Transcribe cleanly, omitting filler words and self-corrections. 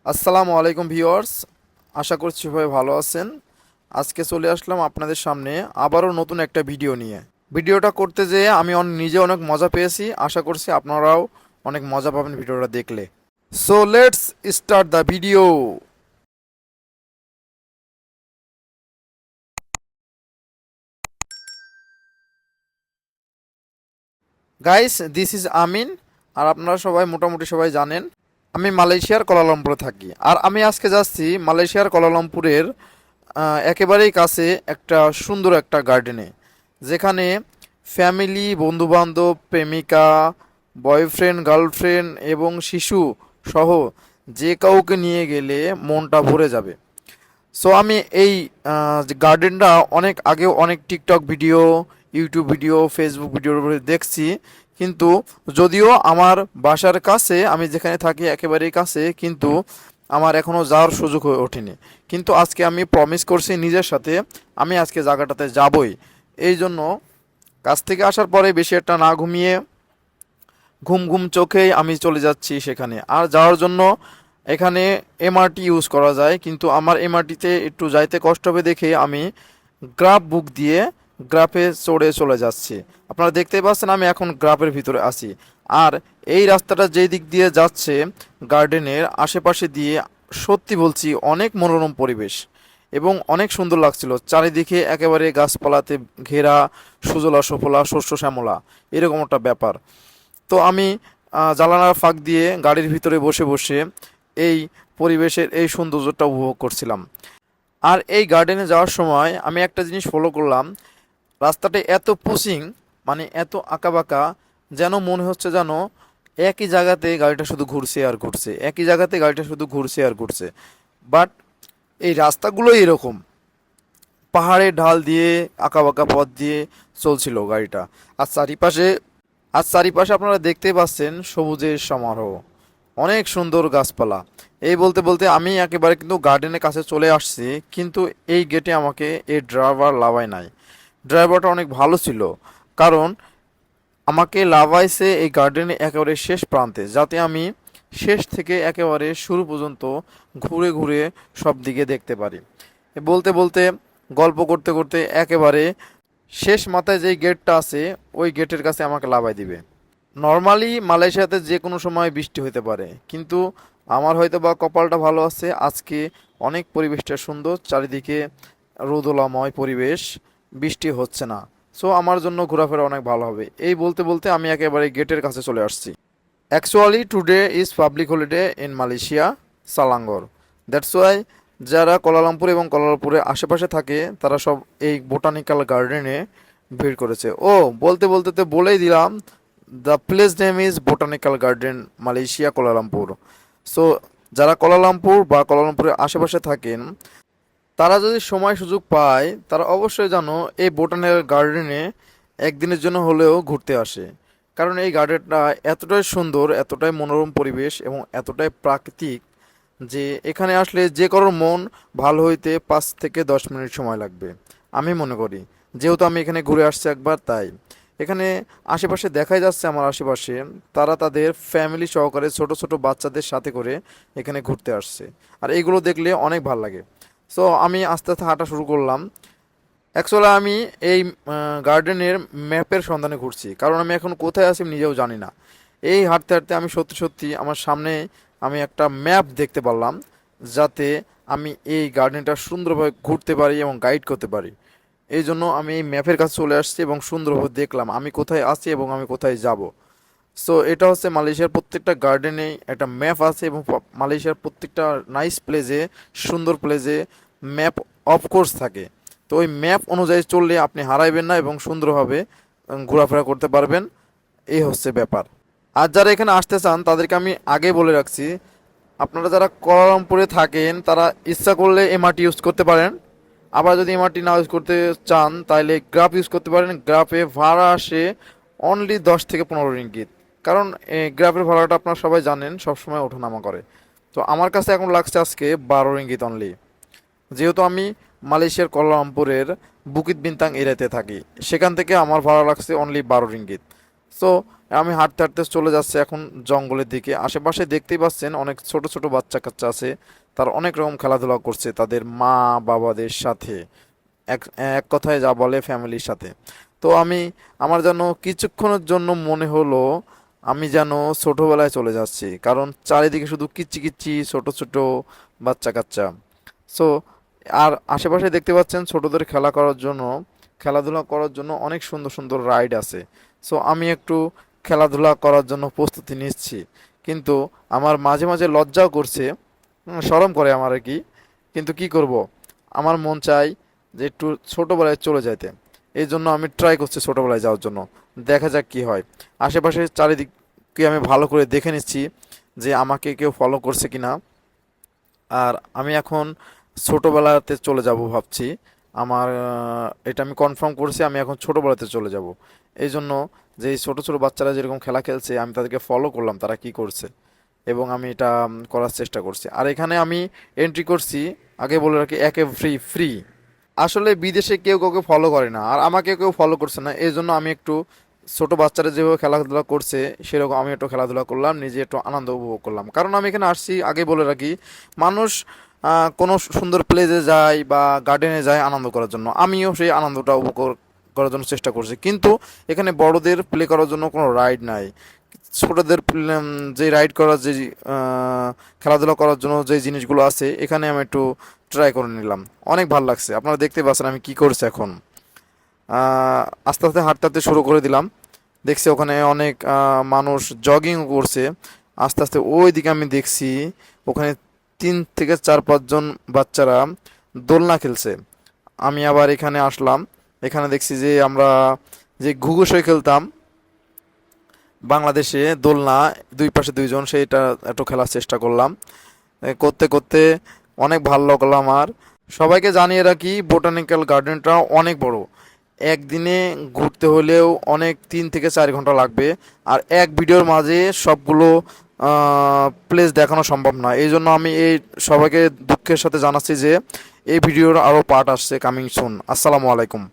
আসসালামু আলাইকুম ভিউয়ার্স, আশা করছি সবাই ভালো আছেন। আজকে চলে আসলাম আপনাদের সামনে আবারও নতুন একটা ভিডিও নিয়ে। ভিডিওটা করতে যেয়ে আমি নিজে অনেক মজা পেয়েছি, আশা করছি আপনারাও অনেক মজা পাবেন ভিডিওটা দেখলে। So let's start the video. Guys, this is Amin. আর আপনারা সবাই মোটামুটি সবাই জানেন আমি মালয়েশিয়ার কোলালামপুরে থাকি। আর আমি আজকে যাচ্ছি মালয়েশিয়ার কোলালামপুরের একেবারেই কাছে একটা সুন্দর একটা গার্ডেনে, যেখানে ফ্যামিলি, বন্ধুবান্ধব, প্রেমিকা, বয়ফ্রেন্ড, গার্লফ্রেন্ড এবং শিশু সহ যে কাউকে নিয়ে গেলে মনটা ভরে যাবে। সো আমি এই গার্ডেনটা অনেক আগে অনেক TikTok video, YouTube video, Facebook ভিডিওর উপরে দেখছি, কিন্তু যদিও আমার বাসার কাছে, আমি যেখানে থাকি একেবারেই কাছে, কিন্তু আমার এখনও যাওয়ার সুযোগ হয়ে ওঠেনি। কিন্তু আজকে আমি প্রমিস করছি নিজের সাথে, আমি আজকে জায়গাটাতে যাবই। এই জন্য কাছ থেকে আসার পরে বেশি একটা না ঘুমিয়ে ঘুম ঘুম চোখেই আমি চলে যাচ্ছি সেখানে। আর যাওয়ার জন্য এখানে এমআরটি ইউজ করা যায়, কিন্তু আমার এমআরটিতে একটু যাইতে কষ্ট হবে দেখে আমি গ্রাফ বুক দিয়ে গ্রাফে চড়ে চলে যাচ্ছি। আপনারা দেখতেই পাচ্ছেন আমি এখন গ্রাফের ভিতরে আছি। আর এই রাস্তাটা যেই দিক দিয়ে যাচ্ছে গার্ডেনের আশেপাশে দিয়ে, সত্যি বলছি অনেক মনোরম পরিবেশ এবং অনেক সুন্দর লাগছিল। চারিদিকে একেবারে গাছপালাতে ঘেরা, সুজলা সুফলা, শস্য শ্যামলা, এরকম একটা ব্যাপার। তো আমি জানালার ফাঁক দিয়ে গাড়ির ভিতরে বসে বসে এই পরিবেশের এই সৌন্দর্যটা উপভোগ করছিলাম। আর এই গার্ডেনে যাওয়ার সময় আমি একটা জিনিস ফলো করলাম, রাস্তাটা এত পুশিং, মানে এত আঁকাবাঁকা, যেন মনে হচ্ছে যেন একই জায়গাতে গাড়িটা শুধু ঘুরছে আর ঘুরছে, একই জায়গাতে গাড়িটা শুধু ঘুরছে আর ঘুরছে। বাট এই রাস্তাগুলো এরকম পাহাড়ের ঢাল দিয়ে, আঁকাবাঁকা পথ দিয়ে চলছিল গাড়িটা। আর চারিপাশে আর চারিপাশে আপনারা দেখতেই পাচ্ছেন সবুজের সমারোহ, অনেক সুন্দর গাছপালা। এই বলতে বলতে আমি একেবারে কিন্তু গার্ডেনের কাছে চলে আসছি, কিন্তু এই গেটে আমাকে এই ড্রাইভার লাভায় নাই। ড্রাইভারটা অনেক ভালো ছিল, কারণ আমাকে লাভাইছে এই গার্ডেনে একেবারে শেষ প্রান্তে, যাতে আমি শেষ থেকে একেবারে শুরু পর্যন্ত ঘুরে ঘুরে সব দিকে দেখতে পারি। বলতে বলতে গল্প করতে করতে একেবারে শেষ মাথায় যেই গেটটা আছে ওই গেটের কাছে আমাকে লাভাই দিবে। নর্মালি মালয়েশিয়াতে যে কোনো সময় বৃষ্টি হতে পারে, কিন্তু আমার হয়তো বা কপালটা ভালো আছে, আজকে অনেক পরিবেশটা সুন্দর, চারিদিকে রোদলাময় পরিবেশ, বৃষ্টি হচ্ছে না। সো আমার জন্য ঘোরাফেরা অনেক ভালো হবে। এই বলতে বলতে আমি একেবারে গেটের কাছে চলে আসছি। Actually today is public holiday in Malaysia, Selangor. That's why যারা কোলালামপুর এবং কোলালামপুরের আশেপাশে থাকে তারা সব এই বোটানিক্যাল গার্ডেনে ভিড় করেছে। ও, বলতে বলতে তো বলেই দিলাম, the place name is botanical garden, Malaysia, Kuala Lumpur. So যারা কোলালামপুর বা কোলালামপুরের আশেপাশে থাকেন, তারা যদি সময় সুযোগ পায় তারা অবশ্যই জানো এই বোটানিক্যাল গার্ডেনে একদিনের জন্য হলেও ঘুরতে আসে। কারণ এই গার্ডেনটা এতটাই সুন্দর, এতটাই মনোরম পরিবেশ এবং এতটাই প্রাকৃতিক যে এখানে আসলে যে কারোর মন ভালো হইতে 5 থেকে 10 মিনিট সময় লাগবে আমি মনে করি। যেহেতু আমি এখানে ঘুরে আসছি একবার, তাই এখানে আশেপাশে দেখাই যাচ্ছে আমার আশেপাশে তারা তাদের ফ্যামিলি সহকারে ছোট ছোট বাচ্চাদের সাথে করে এখানে ঘুরতে আসছে। আর এইগুলো দেখলে অনেক ভালো লাগে। সো আমি আস্তে আস্তে হাঁটা শুরু করলাম। অ্যাকচুয়ালি আমি এই গার্ডেনের ম্যাপের সন্ধানে ঘুরছি, কারণ আমি এখন কোথায় আছি আমি নিজেও জানি না। এই হাঁটতে হাঁটতে আমি সত্যি সত্যি আমার সামনে আমি একটা ম্যাপ দেখতে পারলাম, যাতে আমি এই গার্ডেনটা সুন্দরভাবে ঘুরতে পারি এবং গাইড করতে পারি। এই জন্য আমি এই ম্যাপের কাছে চলে আসছি এবং সুন্দরভাবে দেখলাম আমি কোথায় আছি এবং আমি কোথায় যাব। সো এটা হচ্ছে মালয়েশিয়ার প্রত্যেকটা গার্ডেনে একটা ম্যাপ আছে, এবং মালয়েশিয়ার প্রত্যেকটা নাইস প্লেসে, সুন্দর প্লেসে ম্যাপ অফকোর্স থাকে। তো ওই ম্যাপ অনুযায়ী চললে আপনি হারাইবেন না এবং সুন্দরভাবে ঘোরাফেরা করতে পারবেন। এই হচ্ছে ব্যাপার। আর যারা এখানে আসতে চান তাদেরকে আমি আগে বলে রাখছি, আপনারা যারা কুয়ালালামপুরে থাকেন তারা ইচ্ছা করলে এমআরটি ইউজ করতে পারেন। আবার যদি এমআরটি না ইউজ করতে চান তাহলে গ্রাফ ইউজ করতে পারেন। গ্রাফে ভাড়া আসে অনলি 10 থেকে 15 রিঙ্গিত। কারণ গ্রাফের ভাড়াটা আপনারা সবাই জানেন সবসময় ওঠানামা করে। তো আমার কাছে এখন লাগছে আজকে 12 রিঙ্গিত অনলি, যেহেতু আমি মালয়েশিয়ার কুয়ালালামপুরের বুকিত বিন্তাং এরিয়াতে থাকি। সেখান থেকে আমার ভাড়া লাগছে অনলি 12 রিঙ্গিত। সো আমি হাঁটতে হাঁটতে চলে যাচ্ছে এখন জঙ্গলের দিকে। আশেপাশে দেখতেই পাচ্ছেন অনেক ছোট ছোট বাচ্চা কাচ্চা আছে, তারা অনেক রকম খেলাধুলা করছে তাদের মা বাবাদের সাথে, এক এক কথায় যা বলে ফ্যামিলির সাথে। তো আমার যেন কিছুক্ষণের জন্য মনে হলো আমি যেন ছোটবেলায় চলে যাচ্ছি, কারণ চারিদিকে শুধু কিচ্ছি কিচ্ছি ছোট ছোট বাচ্চা কাচ্চা। সো আর আশেপাশে দেখতে পাচ্ছেন ছোটদের খেলাধুলা করার জন্য অনেক সুন্দর সুন্দর রাইড আছে। সো আমি একটু খেলাধুলা করার জন্য প্রস্তুতি নিচ্ছি, কিন্তু আমার মাঝে মাঝে লজ্জাও করছে, শরম করে আমার আর কি। কিন্তু কি করব, আমার মন চাই যে একটু ছোটোবেলায় চলে যেতে। এই জন্য আমি ট্রাই করছি ছোটোবেলায় যাওয়ার জন্য। দেখা যাক কি হয়। আশেপাশে চারিদিককে আমি ভালো করে দেখে নিচ্ছি যে আমাকে কেউ ফলো করছে কিনা। আর আমি এখন ছোটোবেলাতে চলে যাব ভাবছি। এটা আমি কনফার্ম করছি, আমি এখন ছোটোবেলাতে চলে যাব। এই জন্য যে এই ছোটো ছোটো বাচ্চারা যেরকম খেলা খেলছে আমি তাদেরকে ফলো করলাম তারা কি করছে, এবং আমি এটা করার চেষ্টা করছি। আর এখানে আমি এন্ট্রি করছি, আগে বলে রাখি, একে ফ্রি ফ্রি। আসলে বিদেশে কেউ কাউকে ফলো করে না, আর আমাকে কেউ ফলো করছে না, এই জন্য আমি একটু ছোট বাচ্চারা যেভাবে খেলাধুলা করছে সেরকম আমি একটু খেলাধুলা করলাম, নিজে একটু আনন্দ উপভোগ করলাম। কারণ আমি এখানে আসছি, আগে বলে রাখি, মানুষ কোনো সুন্দর প্লেসে যায় বা গার্ডেনে যায় আনন্দ করার জন্য, আমিও সেই আনন্দটা উপভোগ করার জন্য চেষ্টা করছি। কিন্তু এখানে বড়দের প্লে করার জন্য কোনো রাইড নাই। ছোটদের যে রাইড করার যে খেলাধুলা করার জন্য যে জিনিসগুলো আছে এখানে আমি একটু ট্রাই করে নিলাম। অনেক ভালো লাগছে, আপনারা দেখতে পাচ্ছেন আমি কি করছি এখন। আস্তে আস্তে হাঁটতে হাঁটতে শুরু করে দিলাম। দেখছি ওখানে অনেক মানুষ জগিং করছে। আস্তে আস্তে ওই দিকে আমি দেখছি ওখানে 3 থেকে 4-5 জন বাচ্চারা দোলনা খেলছে। আমি আবার এখানে আসলাম, এখানে দেখছি যে আমরা যে ঘুঘুসই খেলতাম বাংলাদেশে, দোলনা, দুই পাশে দুইজন, সেইটা একটু খেলার চেষ্টা করলাম। করতে করতে অনেক ভালো লাগলো আমার। সবাইকে জানিয়ে রাখি বোটানিক্যাল গার্ডেনটা অনেক বড়, একদিনে ঘুরতে হলেও অনেক 3 থেকে 4 ঘন্টা লাগবে। আর এক ভিডিওর মাঝে সবগুলো প্লেস দেখানো সম্ভব না, এই জন্য আমি এই সবাইকে দুঃখের সাথে জানাচ্ছি যে এই ভিডিওর আরও পার্ট আসছে কামিং সুন। আসসালামু আলাইকুম।